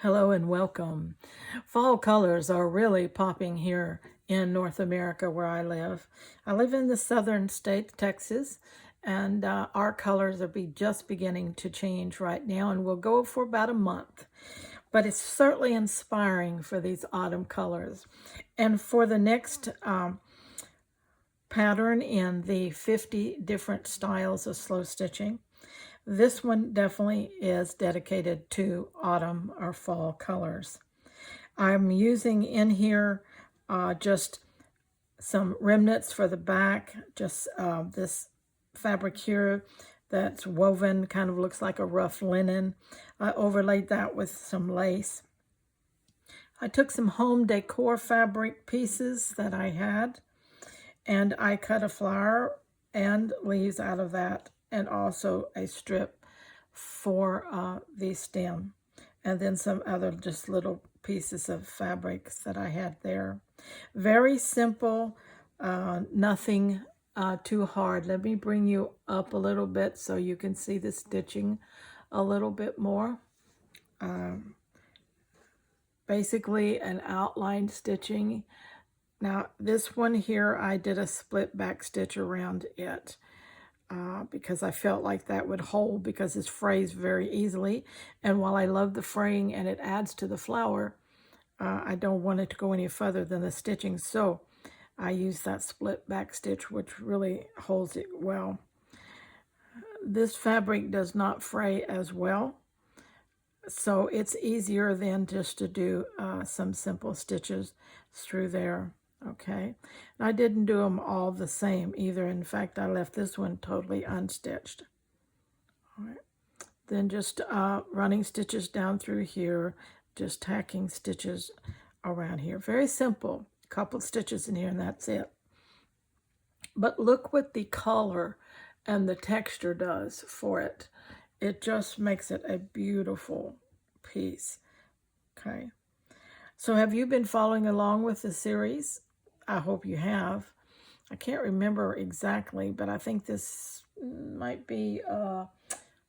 Hello and welcome. Fall colors are really popping here in North America where I live. I live in the southern state, Texas, and our colors are just beginning to change right now and will go for about a month. But it's certainly inspiring for these autumn colors. And for the next pattern in the 50 different styles of slow stitching, this one definitely is dedicated to autumn or fall colors. I'm using in here just some remnants for the back, just this fabric here that's woven, kind of looks like a rough linen. I overlaid that with some lace. I took some home decor fabric pieces that I had, and I cut a flower and leaves out of that, and also a strip for the stem, and then some other just little pieces of fabrics that I had there. Very simple, nothing too hard. Let me bring you up a little bit so you can see the stitching a little bit more. Basically an outline stitching. Now this one here, I did a split back stitch around it because I felt like that would hold, because it's frayed very easily. And while I love the fraying and it adds to the flower, I don't want it to go any further than the stitching. So I use that split back stitch, which really holds it well. This fabric does not fray as well, so it's easier than just to do some simple stitches through there. Okay, and I didn't do them all the same either. In fact, I left this one totally unstitched. All right, then just running stitches down through here, just tacking stitches around here. Very simple, a couple stitches in here and that's it. But look what the color and the texture does for it. It just makes it a beautiful piece. Okay, so have you been following along with the series? I hope you have. I can't remember exactly, but I think this might be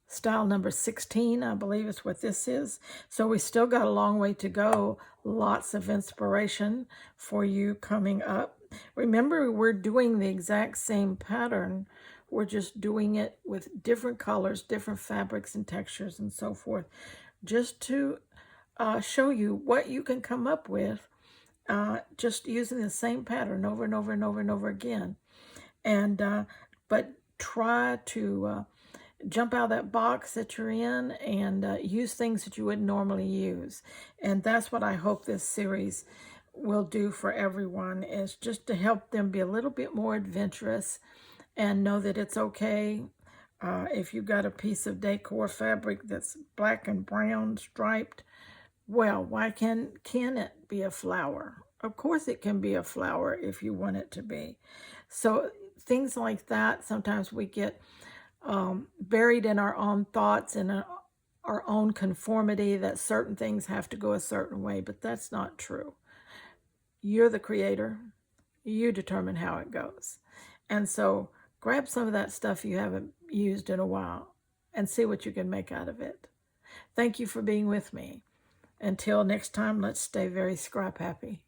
style number 16, I believe is what this is. So we still got a long way to go. Lots of inspiration for you coming up. Remember, we're doing the exact same pattern. We're just doing it with different colors, different fabrics and textures and so forth, just to show you what you can come up with just using the same pattern over and over and over and over again. And but try to jump out of that box that you're in and use things that you wouldn't normally use. And that's what I hope this series will do for everyone, is just to help them be a little bit more adventurous and know that it's okay. If you've got a piece of decor fabric that's black and brown striped, well, why can it be a flower? Of course it can be a flower if you want it to be. So things like that, sometimes we get buried in our own thoughts and our own conformity that certain things have to go a certain way, but that's not true. You're the creator. You determine how it goes. And so grab some of that stuff you haven't used in a while and see what you can make out of it. Thank you for being with me. Until next time, let's stay very scrap happy.